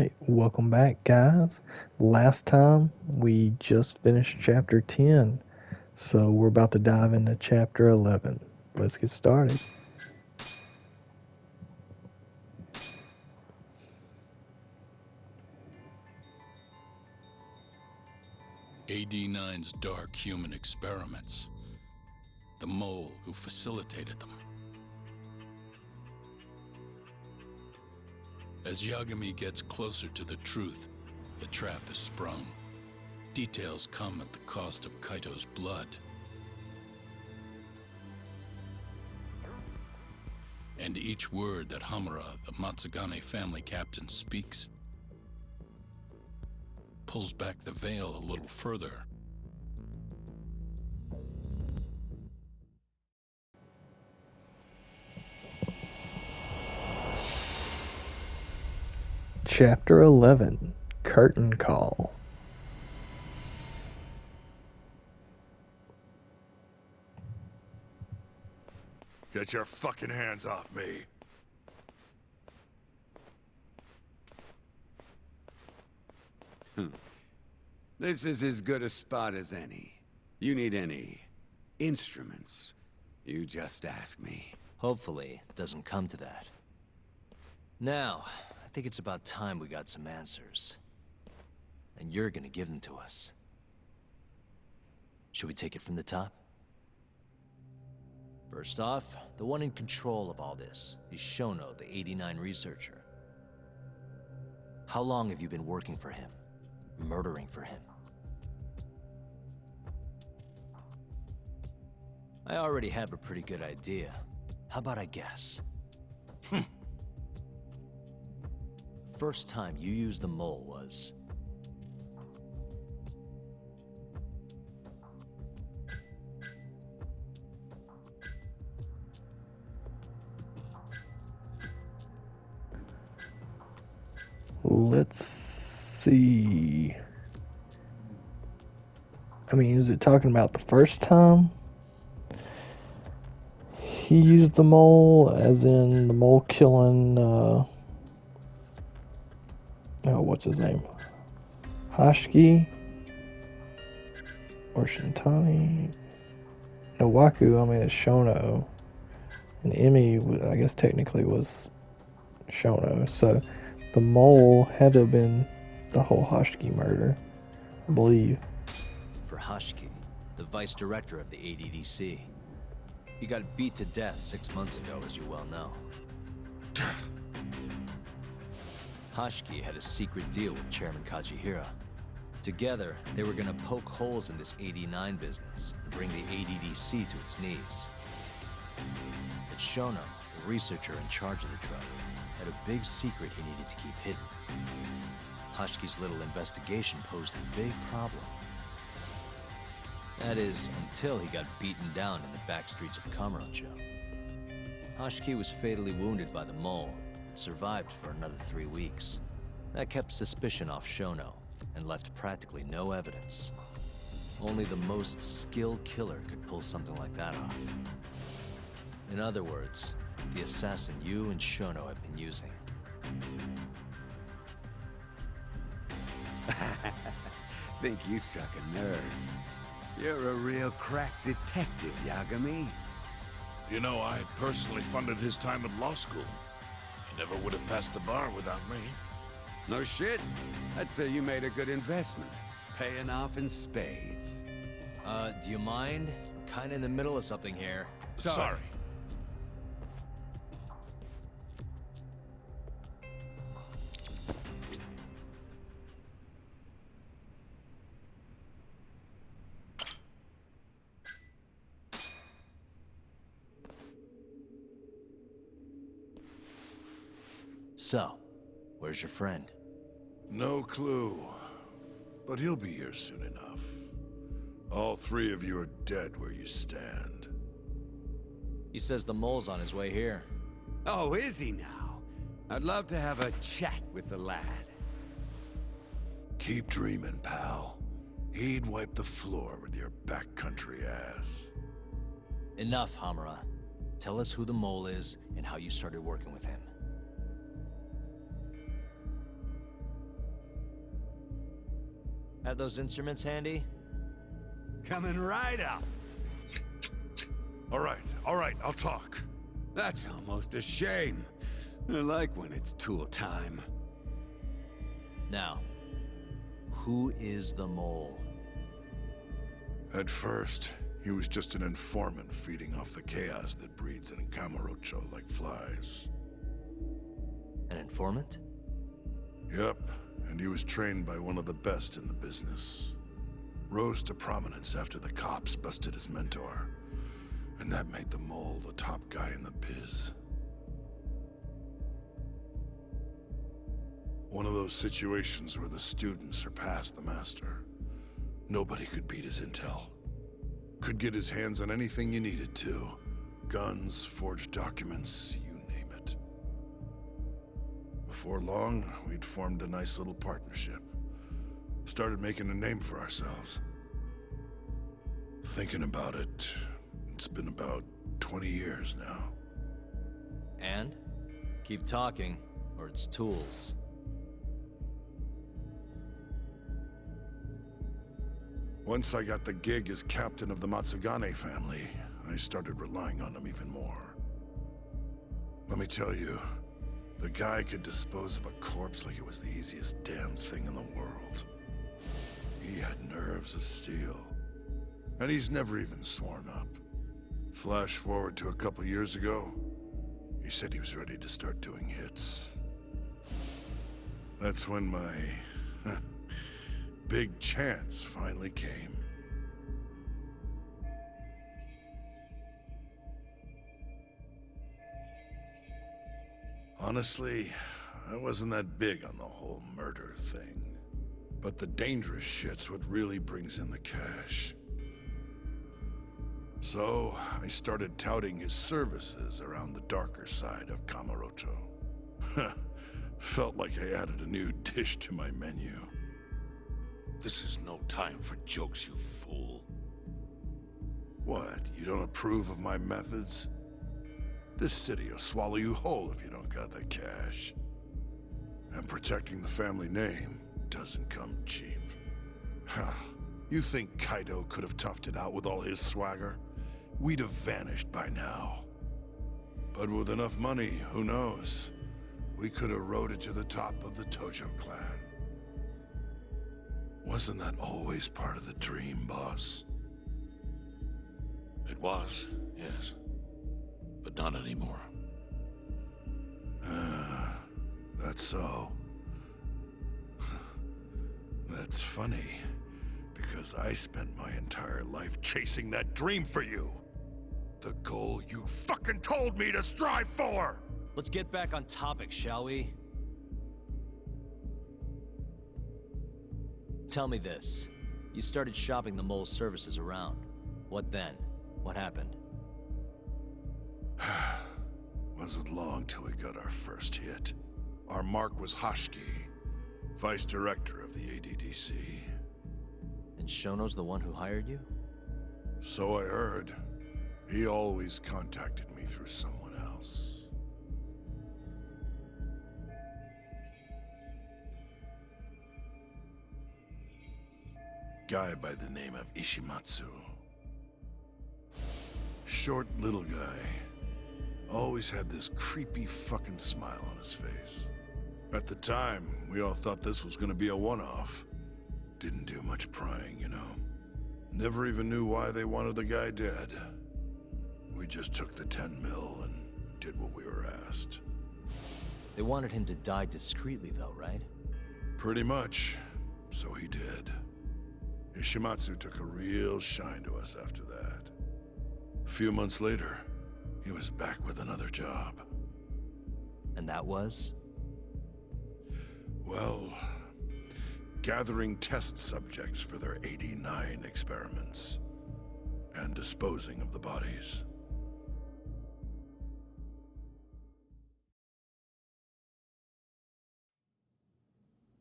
right, welcome back, guys. Last time we just finished chapter 10, so we're about to dive into chapter 11. Let's get started. AD-9's dark human experiments. The mole who facilitated them. As Yagami gets closer to the truth, the trap is sprung. Details come at the cost of Kaito's blood. And each word that Hamura, the Matsugane family captain, speaks pulls back the veil a little further. Chapter 11, Curtain Call. Get your fucking hands off me. This is as good a spot as any. You need any instruments, you just ask me. Hopefully, it doesn't come to that. Now, I think it's about time we got some answers. And you're gonna give them to us. Should we take it from the top? First off, the one in control of all this is Shono, the 89 researcher. How long have you been working for him? Murdering for him? I already have a pretty good idea. How about I guess? First time you used the mole was... Let's see. Is it talking about the first time he used the mole, as in the mole killing, what's his name? Hashiki? Or Shintani? No, Waku, it's Shono. And Emi, I guess technically was Shono. So the mole had to have been the whole Hashiki murder, I believe. For Hashiki, the vice director of the ADDC. He got beat to death 6 months ago, as you well know. Hashiki had a secret deal with Chairman Kajihira. Together, they were gonna poke holes in this 89 business and bring the ADDC to its knees. But Shono, the researcher in charge of the drug, had a big secret he needed to keep hidden. Hashiki's little investigation posed a big problem. That is, until he got beaten down in the back streets of Kamurocho. Hashiki was fatally wounded by the mole, but survived for another 3 weeks. That kept suspicion off Shono, and left practically no evidence. Only the most skilled killer could pull something like that off. In other words, the assassin you and Shono have been using. Think you struck a nerve. You're a real crack detective, Yagami. You know, I personally funded his time at law school. He never would have passed the bar without me. No shit. I'd say you made a good investment. Paying off in spades. Do you mind? I'm kinda in the middle of something here. Sorry. So, where's your friend? No clue. But he'll be here soon enough. All three of you are dead where you stand. He says the mole's on his way here. Oh, is he now? I'd love to have a chat with the lad. Keep dreaming, pal. He'd wipe the floor with your backcountry ass. Enough, Hamura. Tell us who the mole is and how you started working with him. Have those instruments handy? Coming right up. All right, I'll talk. That's almost a shame. I like when it's tool time. Now, who is the mole? At first, he was just an informant feeding off the chaos that breeds in Kamurocho like flies. An informant? Yep, and he was trained by one of the best in the business. Rose to prominence after the cops busted his mentor. And that made the mole the top guy in the biz. One of those situations where the student surpassed the master. Nobody could beat his intel. Could get his hands on anything you needed to. Guns, forged documents, you name it. Before long, we'd formed a nice little partnership. Started making a name for ourselves. Thinking about it, it's been about 20 years now. And? Keep talking, or it's tools. Once I got the gig as captain of the Matsugane family, I started relying on him even more. Let me tell you, the guy could dispose of a corpse like it was the easiest damn thing in the world. He had nerves of steel. And he's never even sworn up. Flash forward to a couple years ago, he said he was ready to start doing hits. That's when my big chance finally came. Honestly, I wasn't that big on the whole murder thing. But the dangerous shit's what really brings in the cash. So, I started touting his services around the darker side of Kamurocho. Felt like I added a new dish to my menu. This is no time for jokes, you fool. What, you don't approve of my methods? This city will swallow you whole if you don't got the cash. And protecting the family name doesn't come cheap. You think Kaido could have toughed it out with all his swagger? We'd have vanished by now. But with enough money, who knows? We could have rode it to the top of the Tojo clan. Wasn't that always part of the dream, boss? It was, yes. But not anymore. That's so. That's funny, because I spent my entire life chasing that dream for you. The goal you fucking told me to strive for! Let's get back on topic, shall we? Tell me this. You started shopping the mole's services around. What then? What happened? Wasn't long till we got our first hit. Our mark was Hashki, vice director of the ADDC. And Shono's the one who hired you? So I heard. He always contacted me through someone else. Guy by the name of Ishimatsu. Short little guy. Always had this creepy fucking smile on his face. At the time, we all thought this was gonna be a one-off. Didn't do much prying, you know. Never even knew why they wanted the guy dead. We just took the 10 mil and did what we were asked. They wanted him to die discreetly though, right? Pretty much. So he did. Ishimatsu took a real shine to us after that. A few months later, he was back with another job. And that was? Well, gathering test subjects for their 89 experiments. And disposing of the bodies.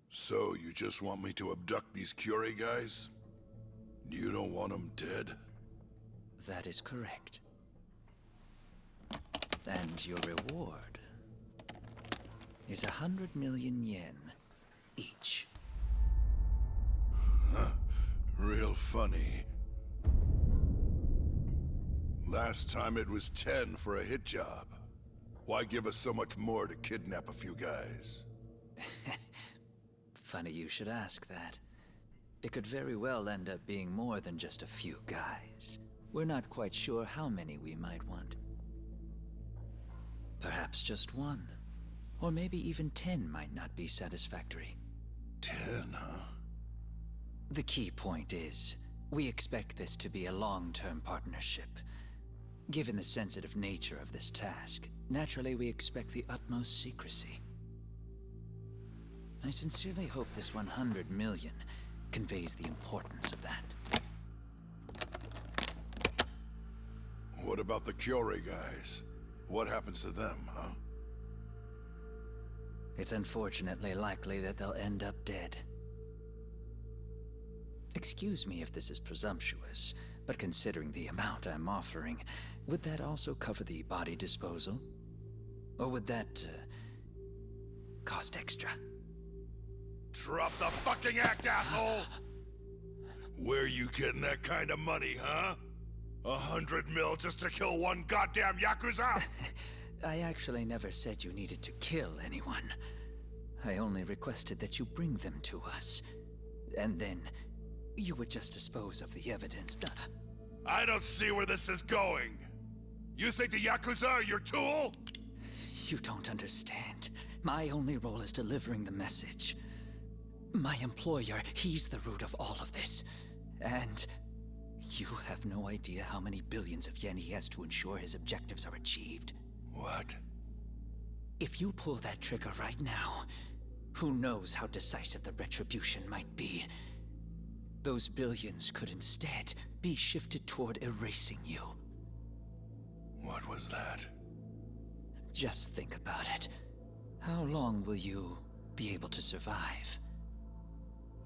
So, you just want me to abduct these Curie guys? You don't want them dead? That is correct. And your reward is 100 million yen each. funny. Last time it was 10 for a hit job. Why give us so much more to kidnap a few guys? Funny you should ask that. It could very well end up being more than just a few guys. We're not quite sure how many we might want. Perhaps just one. Or maybe even 10 might not be satisfactory. 10, huh? The key point is, we expect this to be a long-term partnership. Given the sensitive nature of this task, naturally we expect the utmost secrecy. I sincerely hope this 100 million conveys the importance of that. What about the Curie guys? What happens to them, huh? It's unfortunately likely that they'll end up dead. Excuse me if this is presumptuous, but considering the amount I'm offering, would that also cover the body disposal? Or would that, cost extra? Drop the fucking act, asshole! Where you getting that kind of money, huh? 100 mil just to kill one goddamn Yakuza? I actually never said you needed to kill anyone. I only requested that you bring them to us. And then, you would just dispose of the evidence. I don't see where this is going. You think the Yakuza are your tool? You don't understand. My only role is delivering the message. My employer, he's the root of all of this. And you have no idea how many billions of yen he has to ensure his objectives are achieved. What? If you pull that trigger right now, who knows how decisive the retribution might be. Those billions could instead be shifted toward erasing you. What was that? Just think about it. How long will you be able to survive?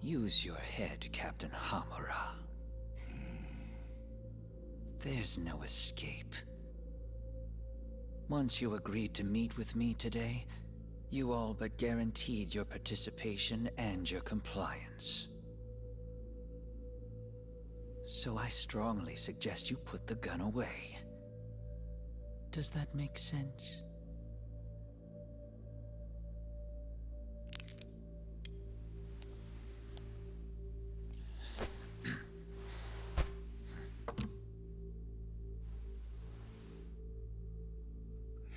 Use your head, Captain Hamura. There's no escape. Once you agreed to meet with me today, you all but guaranteed your participation and your compliance. So I strongly suggest you put the gun away. Does that make sense?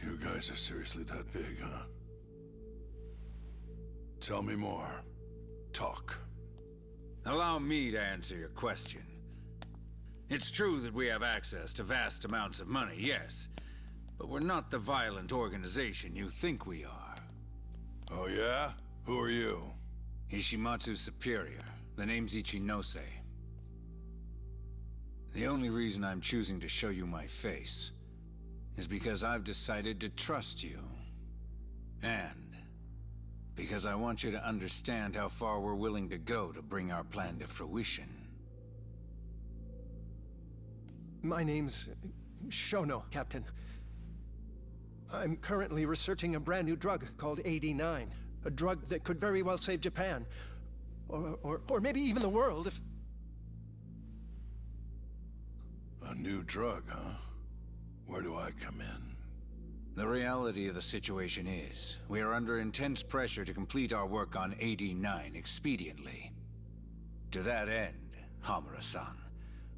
You guys are seriously that big, huh? Tell me more. Talk. Allow me to answer your question. It's true that we have access to vast amounts of money, yes. But we're not the violent organization you think we are. Oh yeah? Who are you? Ishimatsu's superior. The name's Ichinose. The only reason I'm choosing to show you my face is because I've decided to trust you. And because I want you to understand how far we're willing to go to bring our plan to fruition. My name's Shono, Captain. I'm currently researching a brand new drug called AD9. A drug that could very well save Japan. Or maybe even the world if... A new drug, huh? Where do I come in? The reality of the situation is, we are under intense pressure to complete our work on AD9 expediently. To that end, Hamura-san,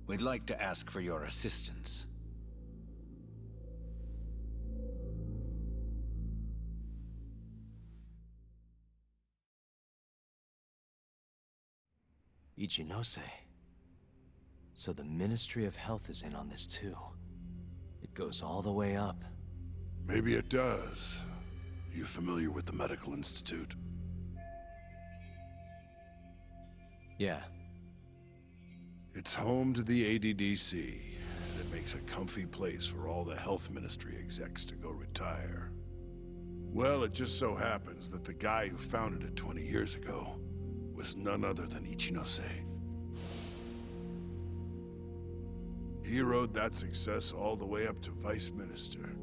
we'd like to ask for your assistance. Ichinose. So the Ministry of Health is in on this too. It goes all the way up. Maybe it does. You familiar with the Medical Institute? Yeah. It's home to the ADDC, and it makes a comfy place for all the health ministry execs to go retire. Well, it just so happens that the guy who founded it 20 years ago was none other than Ichinose. He rode that success all the way up to Vice Minister.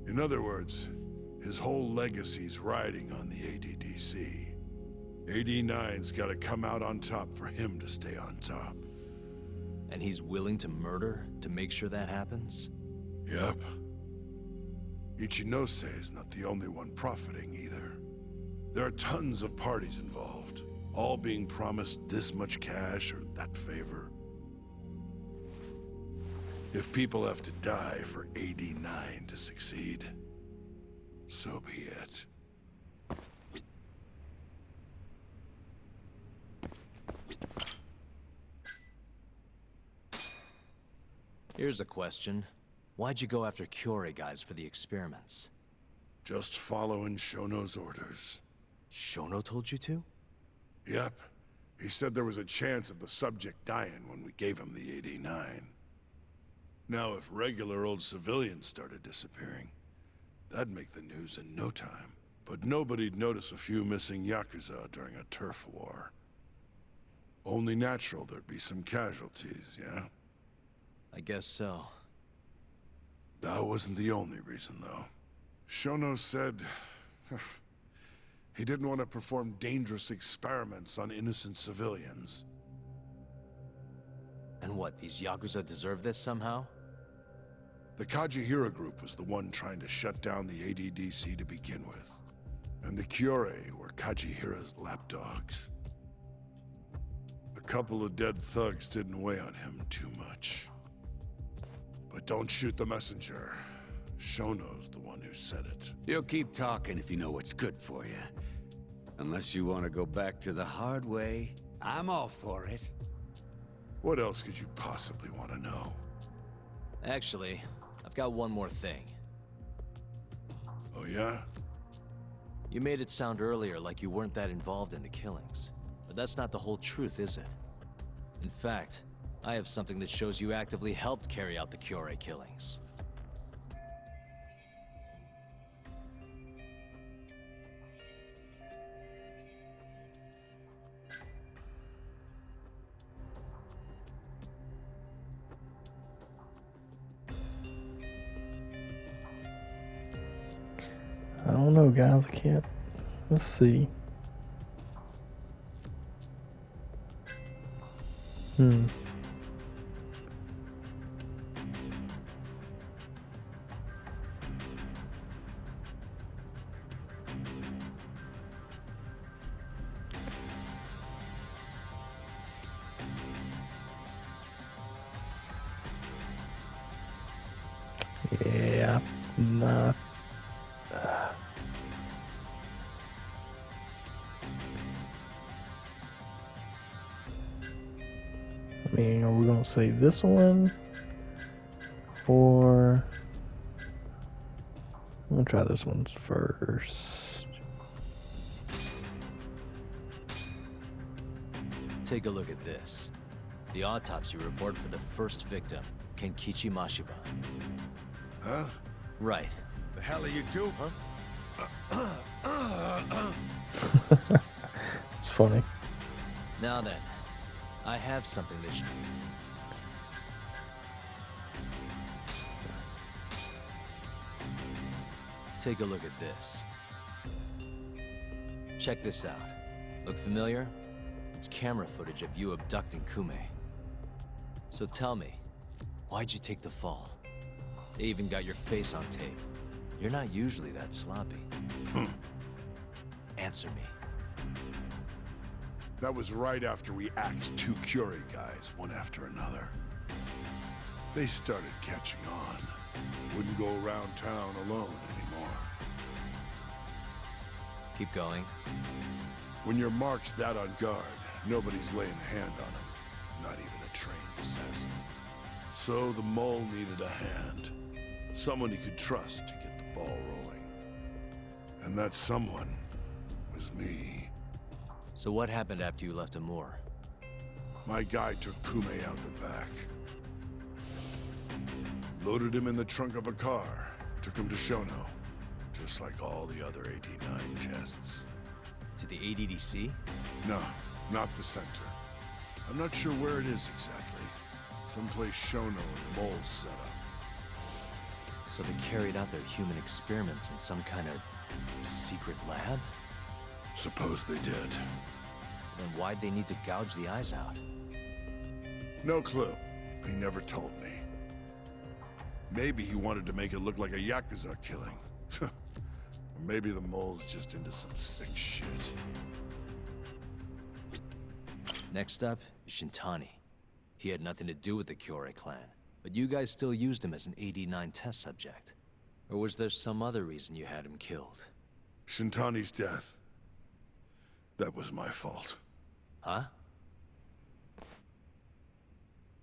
In other words, his whole legacy's riding on the ADDC. AD9's gotta come out on top for him to stay on top. And he's willing to murder to make sure that happens? Yep. Ichinose is not the only one profiting either. There are tons of parties involved, all being promised this much cash or that favor. If people have to die for AD9 to succeed, so be it. Here's a question. Why'd you go after Kyorei guys for the experiments? Just following Shono's orders. Shono told you to? Yep. He said there was a chance of the subject dying when we gave him the AD9. Now, if regular old civilians started disappearing, that'd make the news in no time. But nobody'd notice a few missing Yakuza during a turf war. Only natural there'd be some casualties, yeah? I guess so. That wasn't the only reason, though. Shono said he didn't want to perform dangerous experiments on innocent civilians. And what, these Yakuza deserve this somehow? The Kajihira group was the one trying to shut down the ADDC to begin with. And the Kyorei were Kajihira's lapdogs. A couple of dead thugs didn't weigh on him too much. But don't shoot the messenger. Shono's the one who said it. You'll keep talking if you know what's good for you. Unless you want to go back to the hard way, I'm all for it. What else could you possibly want to know? Actually, I've got one more thing. Oh yeah? You made it sound earlier like you weren't that involved in the killings. But that's not the whole truth, is it? In fact, I have something that shows you actively helped carry out the Kyorei killings. I don't know, guys. I can't. Let's see. Yeah, not. I mean, are we gonna say this one, or I'm gonna try this one first. Take a look at this. The autopsy report for the first victim, Kenkichi Mashiba. Huh? Right. The hell are you doing, huh? It's funny. Now then, I have something that Take a look at this. Check this out. Look familiar? It's camera footage of you abducting Kume. So tell me, why'd you take the fall? They even got your face on tape. You're not usually that sloppy. Answer me. That was right after we axed 2 Kyorei guys, one after another. They started catching on. Wouldn't go around town alone anymore. Keep going. When your mark's that on guard, nobody's laying a hand on him. Not even a trained assassin. So the mole needed a hand. Someone he could trust to get the ball rolling. And that someone was me. So what happened after you left Amur? My guy took Kume out the back. Loaded him in the trunk of a car. Took him to Shono. Just like all the other AD9 tests. To the ADDC? No, not the center. I'm not sure where it is exactly. Someplace Shono and Mole set up. So they carried out their human experiments in some kind of secret lab? Suppose they did. Then why'd they need to gouge the eyes out? No clue. He never told me. Maybe he wanted to make it look like a Yakuza killing. Or maybe the mole's just into some sick shit. Next up is Shintani. He had nothing to do with the Kyorei clan, but you guys still used him as an AD-9 test subject. Or was there some other reason you had him killed? Shintani's death. That was my fault. Huh?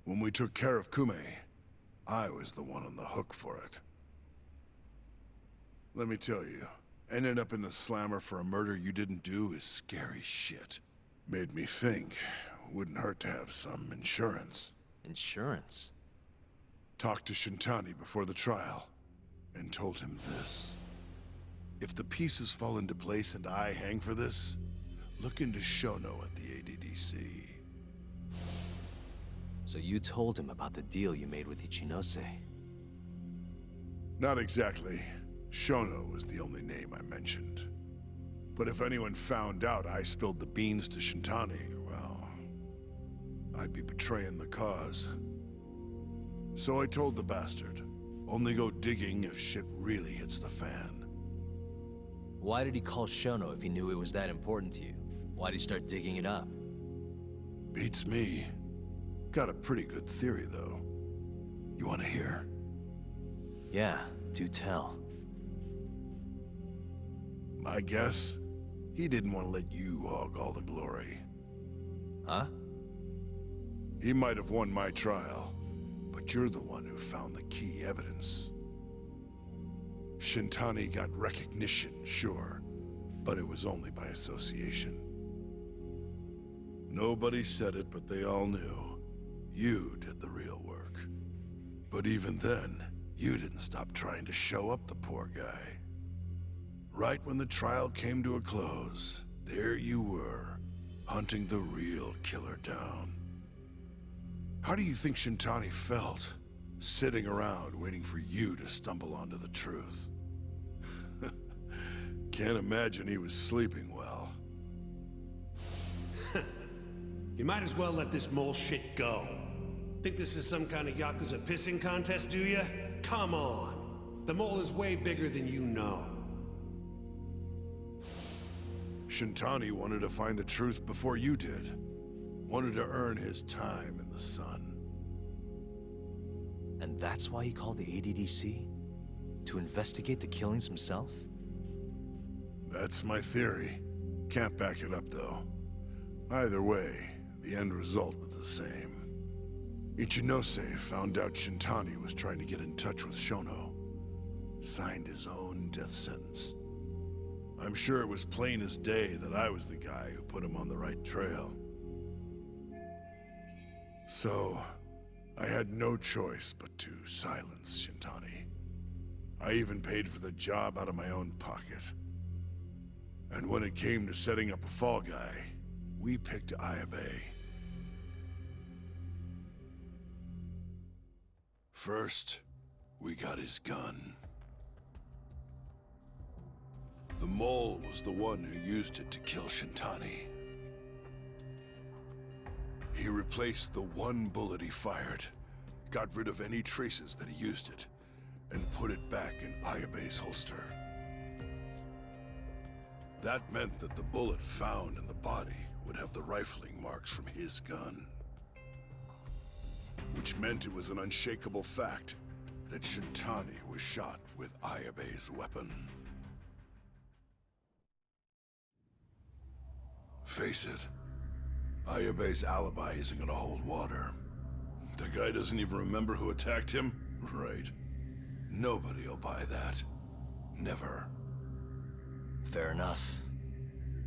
When we took care of Kume, I was the one on the hook for it. Let me tell you, ending up in the slammer for a murder you didn't do is scary shit. Made me think, wouldn't hurt to have some insurance. Insurance? Talked to Shintani before the trial, and told him this. If the pieces fall into place and I hang for this, look into Shono at the ADDC. So you told him about the deal you made with Ichinose? Not exactly. Shono was the only name I mentioned. But if anyone found out I spilled the beans to Shintani, well, I'd be betraying the cause. So I told the bastard, only go digging if shit really hits the fan. Why did he call Shono if he knew it was that important to you? Why'd he start digging it up? Beats me. Got a pretty good theory, though. You want to hear? Yeah, do tell. I guess he didn't want to let you hog all the glory. Huh? He might have won my trial, but you're the one who found the key evidence. Shintani got recognition, sure, but it was only by association. Nobody said it, but they all knew. You did the real work. But even then, you didn't stop trying to show up the poor guy. Right when the trial came to a close, there you were, hunting the real killer down. How do you think Shintani felt, sitting around waiting for you to stumble onto the truth? Can't imagine he was sleeping well. You might as well let this mole shit go. Think this is some kind of Yakuza pissing contest, do ya? Come on. The mole is way bigger than you know. Shintani wanted to find the truth before you did. Wanted to earn his time in the sun. And that's why he called the ADDC? To investigate the killings himself? That's my theory. Can't back it up, though. Either way, the end result was the same. Ichinose found out Shintani was trying to get in touch with Shono. Signed his own death sentence. I'm sure it was plain as day that I was the guy who put him on the right trail. So, I had no choice but to silence Shintani. I even paid for the job out of my own pocket. And when it came to setting up a fall guy, we picked Ayabe. First, we got his gun. The mole was the one who used it to kill Shintani. He replaced the one bullet he fired, got rid of any traces that he used it, and put it back in Ayabe's holster. That meant that the bullet found in the body would have the rifling marks from his gun. Which meant it was an unshakable fact that Shintani was shot with Ayabe's weapon. Face it, Ayabe's alibi isn't gonna hold water. The guy doesn't even remember who attacked him? Right. Nobody'll buy that. Never. Fair enough.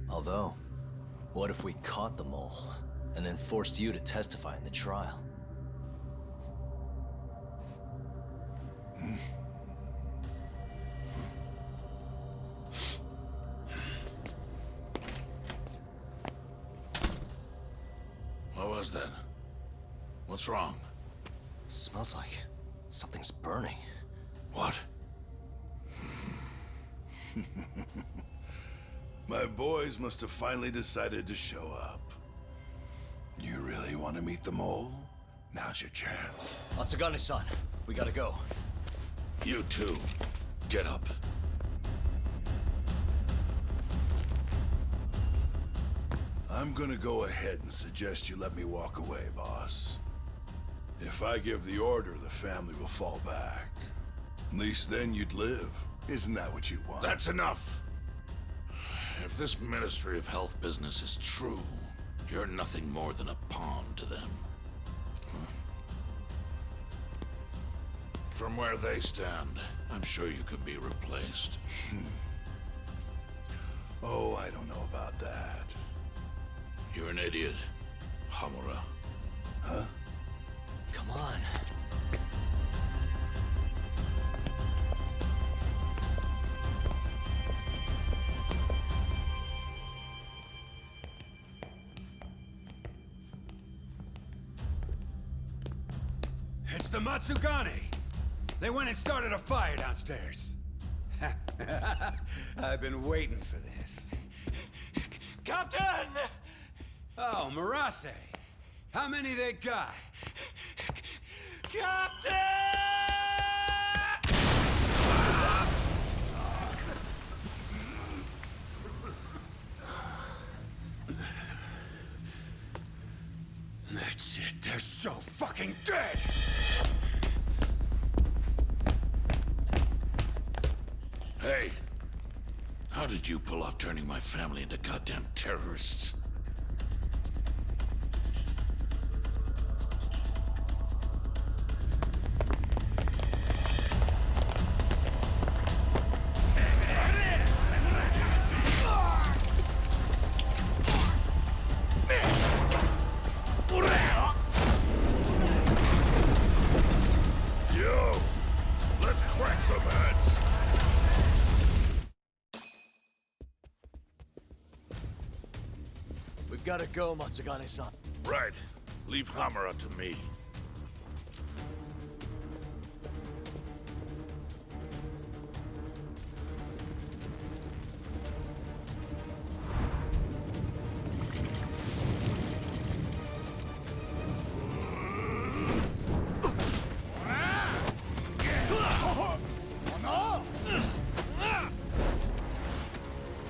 Although, what if we caught the mole, and then forced you to testify in the trial? What was that? What's wrong? Smells like something's burning. What? My boys must have finally decided to show up. You really want to meet the mole? Now's your chance. Matsugane-san, we gotta go. You too. Get up. I'm gonna go ahead and suggest you let me walk away, boss. If I give the order, the family will fall back. At least then you'd live. Isn't that what you want? That's enough. If this Ministry of Health business is true, you're nothing more than a pawn to them. From where they stand, I'm sure you can be replaced. Oh, I don't know about that. You're an idiot, Hamura. Huh? Come on. It's the Matsugane! They went and started a fire downstairs. I've been waiting for this. Captain! Oh, Marase. How many they got? Captain! That's it. They're so fucking dead! Hey, how did you pull off turning my family into goddamn terrorists? Yo, let's crack some heads. We've gotta go, Matsugane-san. Right. Leave Hamura to me.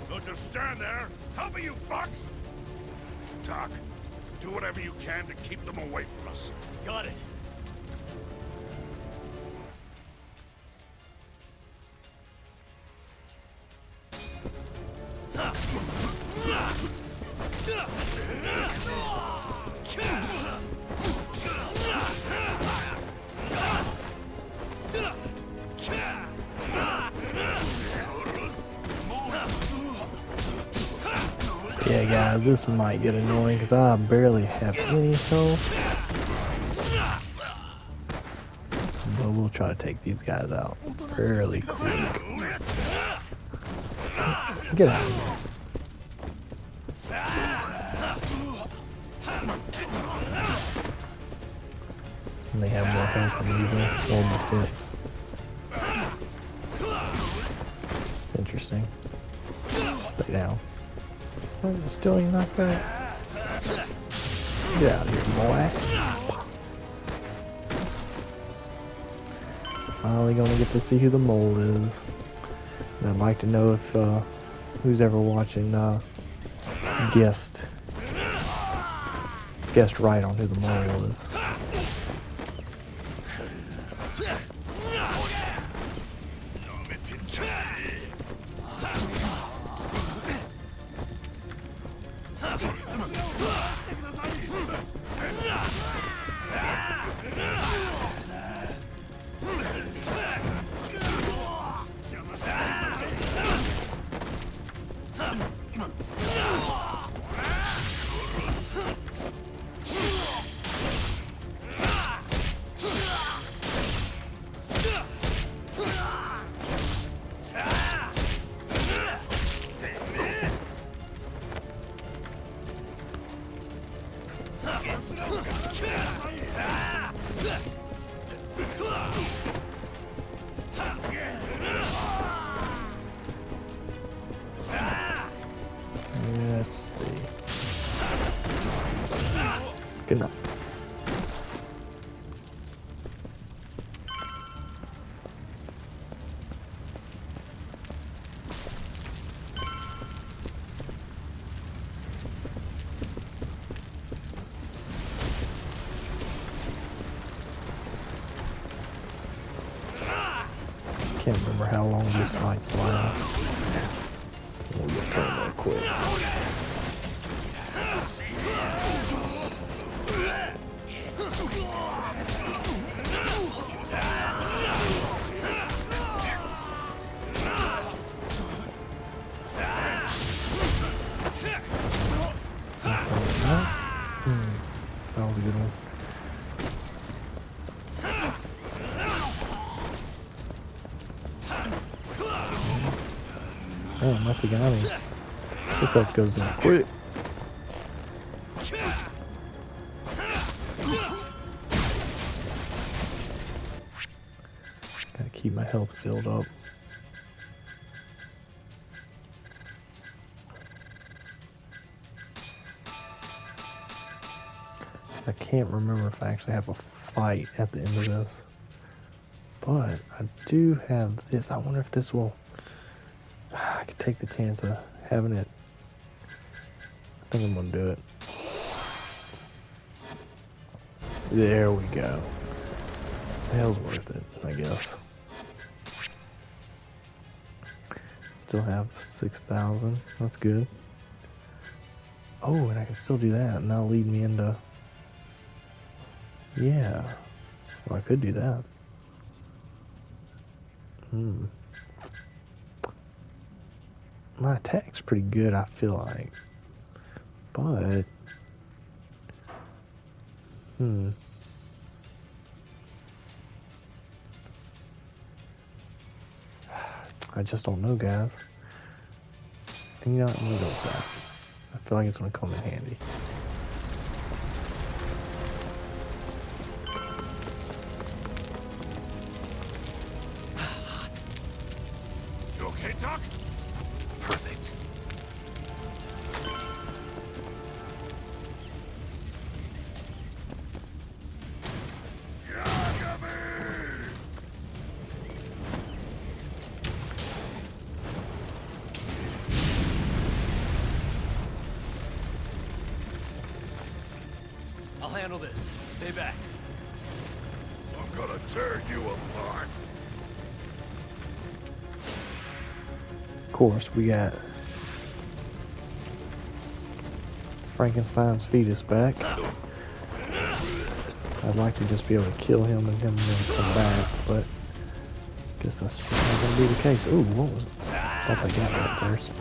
Don't just stand there. Help me, you fucks! Doc, do whatever you can to keep them away from us. Got it. Yeah, guys, this might get annoying because I barely have any health. But we'll try to take these guys out fairly quick. Get out of here. And they have more health than usual, more defense. It's interesting. Stay down. Oh, you're still ain't knocked out. Get out of here, boy. Finally gonna get to see who the mole is. And I'd like to know if who's ever watching guessed right on who the mole is. Let's see. Good enough. can't remember how long this fight's last. We'll get to it real quick. That was a good one. Oh, Matsugami. This stuff goes down quick. Gotta keep my health filled up. I can't remember if I actually have a fight at the end of this. But I do have this. I wonder if this will... I could take the chance of having it. I think I'm gonna do it. There we go. The hell's worth it, I guess. Still have 6,000. That's good. Oh, and I can still do that, and that'll lead me into... Yeah. Well, I could do that. My attack's pretty good, I feel like. But... I just don't know, guys. And you know what? I'm gonna go with that. I feel like it's gonna come in handy. You okay, Doc? Perfect. I'll handle this. Stay back. I'm gonna tear you apart. Of course, we got Frankenstein's fetus back. I'd like to just be able to kill him and him then come back, but I guess that's not going to be the case. Ooh, what was it? I thought they got that first.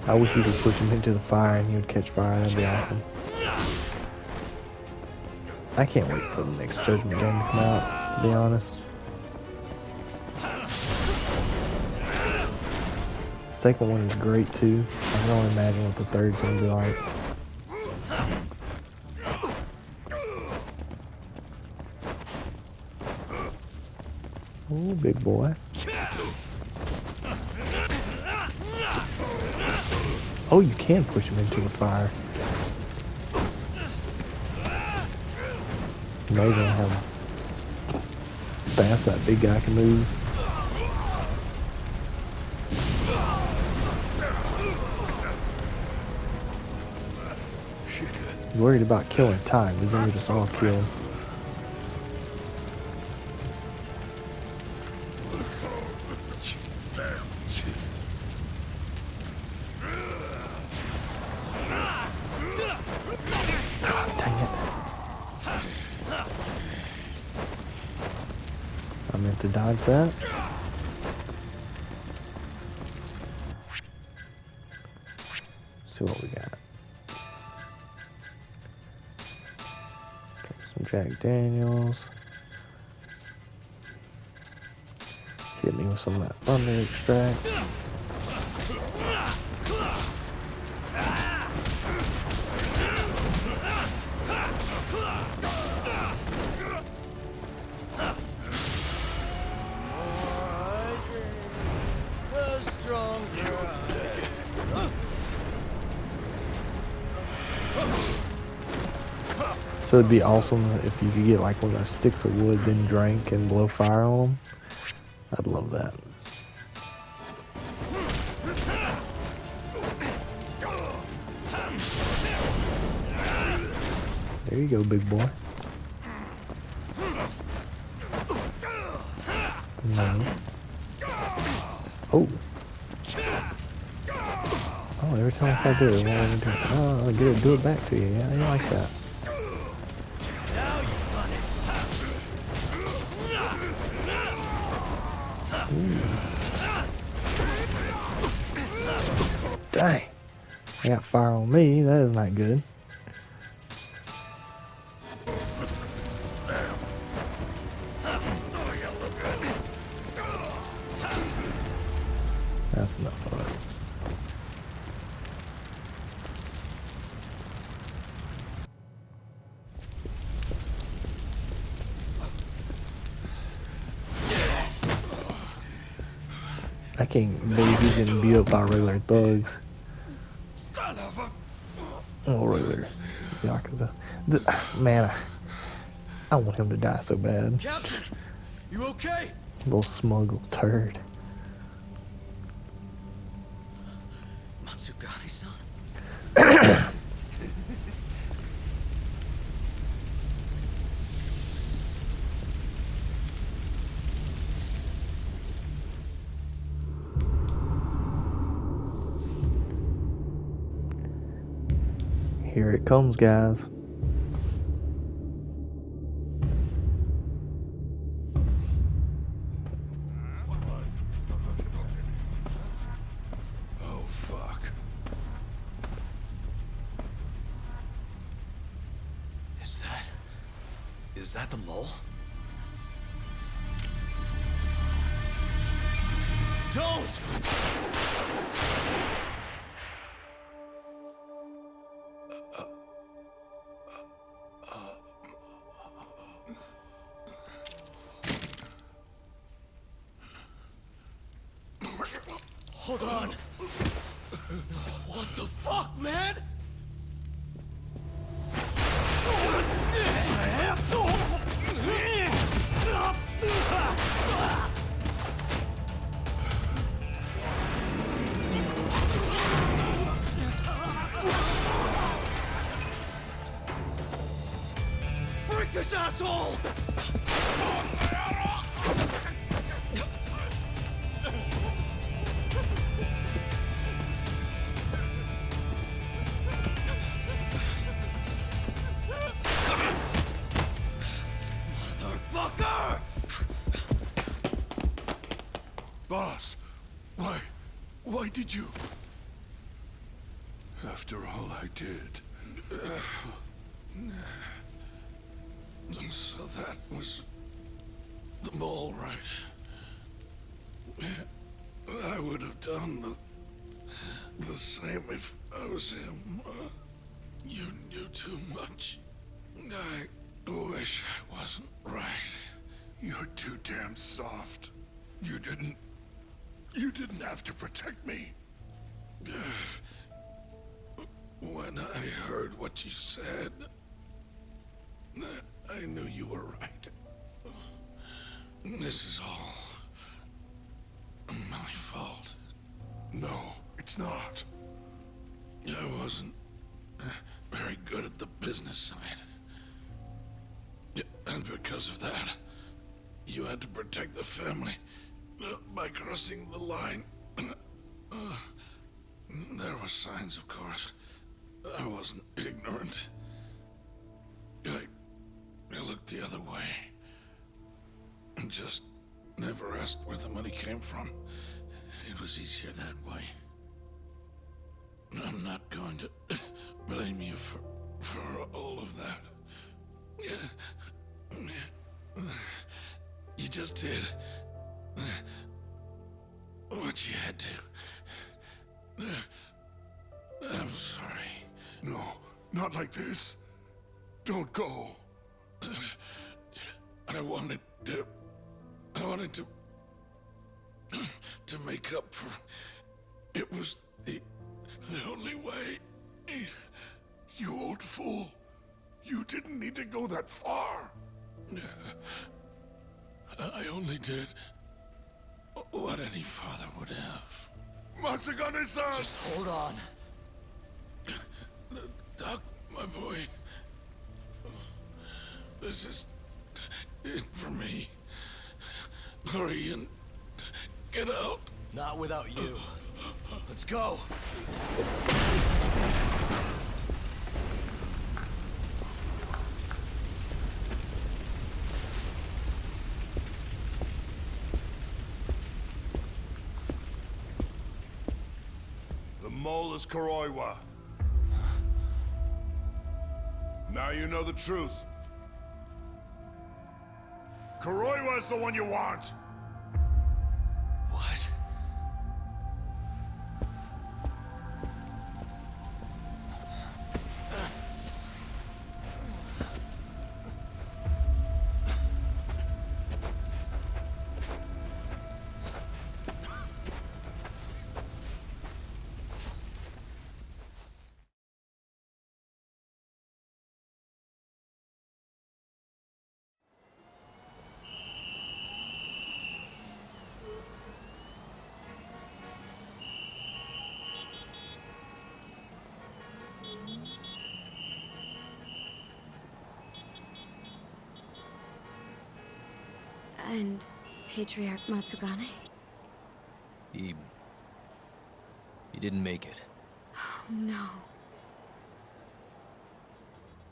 I wish you could push him into the fire and he would catch fire. That'd be awesome. I can't wait for the next Judgment game to come out, to be honest. The second one is great too. I can only imagine what the third's gonna be like. Oh, big boy. Oh, you can push him into the fire. Amazing how fast that big guy can move. He's worried about killing time. He's only just all kill him. To dodge that. See what we got. Some Jack Daniels. Hit me with some of that thunder extract. So it'd be awesome if you could get like one of those sticks of wood, then drink and blow fire on them. I'd love that. There you go, big boy. No. Oh. Oh, every time I do it, what do I do? Oh, I'll get it, do it back to you. Yeah, I like that. Dang. I got fire on me. That is not good. That's enough of it. I can't believe he's getting beat up by regular thugs. Oh, regular Yakuza. Man, I want him to die so bad. Captain, you okay? Little smug little turd. Matsugane-san? Here it comes, guys. Oh, fuck. Is that the mole? Don't! Hold on. What the fuck, man? Break this asshole! Motherfucker! Boss, why did you? After all I did. So that was the mole, right? I would have done the same if I was him. You knew too much. I wish I wasn't right. You're too damn soft. You didn't have to protect me. When I heard what you said, I knew you were right. This is all my fault. No, it's not. I wasn't very good at the business side. And because of that, you had to protect the family by crossing the line. There were signs, of course. I wasn't ignorant. I looked the other way. And just never asked where the money came from. It was easier that way. I'm not going to blame you for all of that. You just did what you had to. I'm sorry. No, not like this. Don't go. I wanted to make up for. It was the only way. You old fool. You didn't need to go that far. I only did what any father would have. Matsugane-san! Just hold on. Doc, my boy. This is it for me. Hurry and get out. Not without you. Let's go! The mole is Kuroiwa. Now you know the truth. Kuroiwa is the one you want! What? And Patriarch Matsugane? He didn't make it. Oh, no.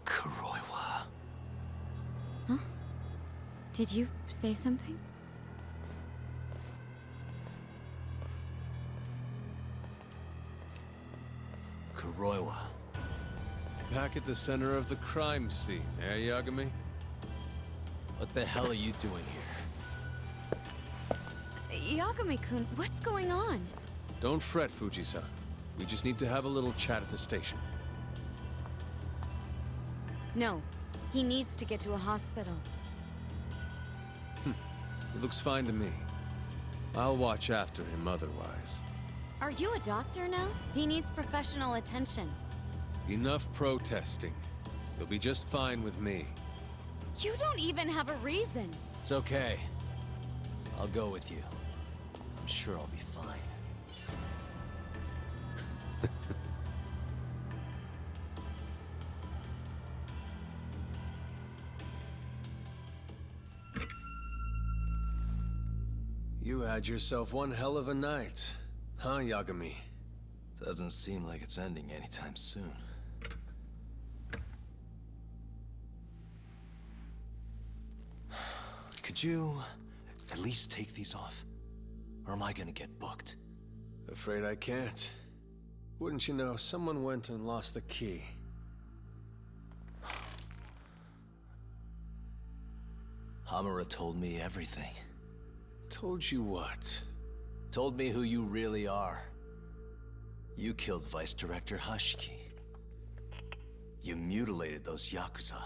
Kuroiwa. Huh? Did you say something? Kuroiwa. Back at the center of the crime scene, eh, Yagami? What the hell are you doing here? Yagami-kun, what's going on? Don't fret, Fuji-san. We just need to have a little chat at the station. No, he needs to get to a hospital. It looks fine to me. I'll watch after him otherwise. Are you a doctor now? He needs professional attention. Enough protesting. He'll be just fine with me. You don't even have a reason. It's okay. I'll go with you. I'm sure I'll be fine. You had yourself one hell of a night, huh, Yagami? Doesn't seem like it's ending anytime soon. Could you at least take these off? Or am I gonna get booked? Afraid I can't. Wouldn't you know, someone went and lost the key. Hamura told me everything. Told you what? Told me who you really are. You killed Vice Director Hashiki. You mutilated those Yakuza.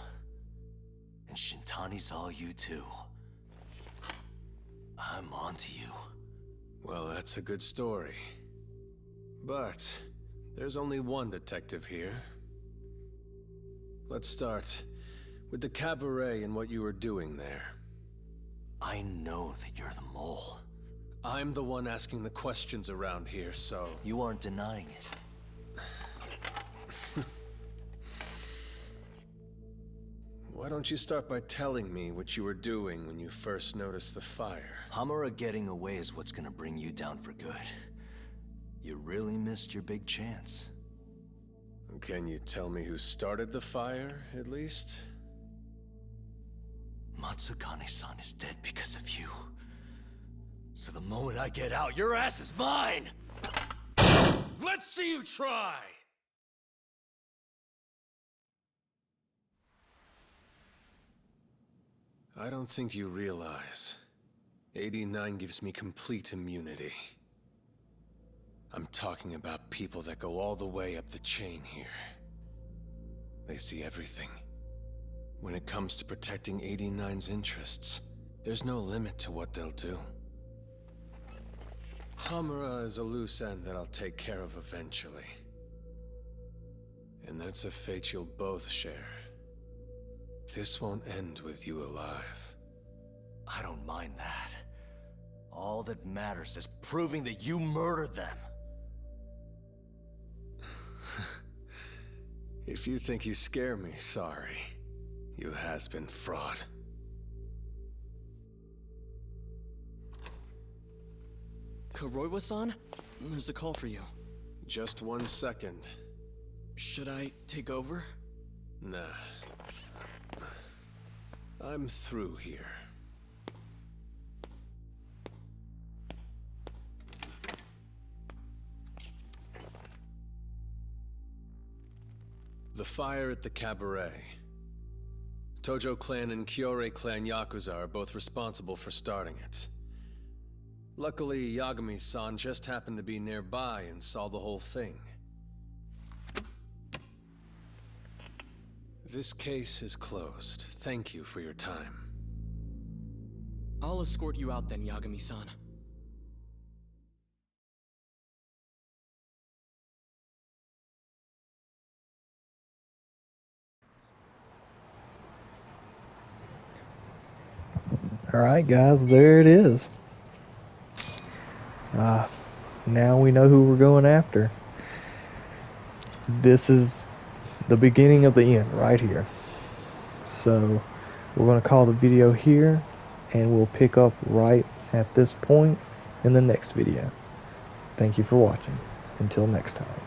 And Shintani's all you too. I'm onto you. Well, that's a good story. But there's only one detective here. Let's start with the cabaret and what you were doing there. I know that you're the mole. I'm the one asking the questions around here, so... You aren't denying it. Why don't you start by telling me what you were doing when you first noticed the fire? Hamura getting away is what's gonna bring you down for good. You really missed your big chance. Can you tell me who started the fire, at least? Matsugane-san is dead because of you. So the moment I get out, your ass is mine! Let's see you try! I don't think you realize. 89 gives me complete immunity. I'm talking about people that go all the way up the chain here. They see everything. When it comes to protecting 89's interests, there's no limit to what they'll do. Hamura is a loose end that I'll take care of eventually. And that's a fate you'll both share. This won't end with you alive. I don't mind that. All that matters is proving that you murdered them. If you think you scare me, sorry. You has-been fraud. Kuroiwa-san? There's a call for you. Just 1 second. Should I take over? Nah. I'm through here. The fire at the cabaret. Tojo clan and Kyorei clan Yakuza are both responsible for starting it. Luckily, Yagami-san just happened to be nearby and saw the whole thing. This case is closed. Thank you for your time. I'll escort you out then, Yagami-san. Alright guys, there it is. Now we know who we're going after. This is the beginning of the end right here. So we're going to call the video here, and we'll pick up right at this point in the next video. Thank you for watching. Until next time.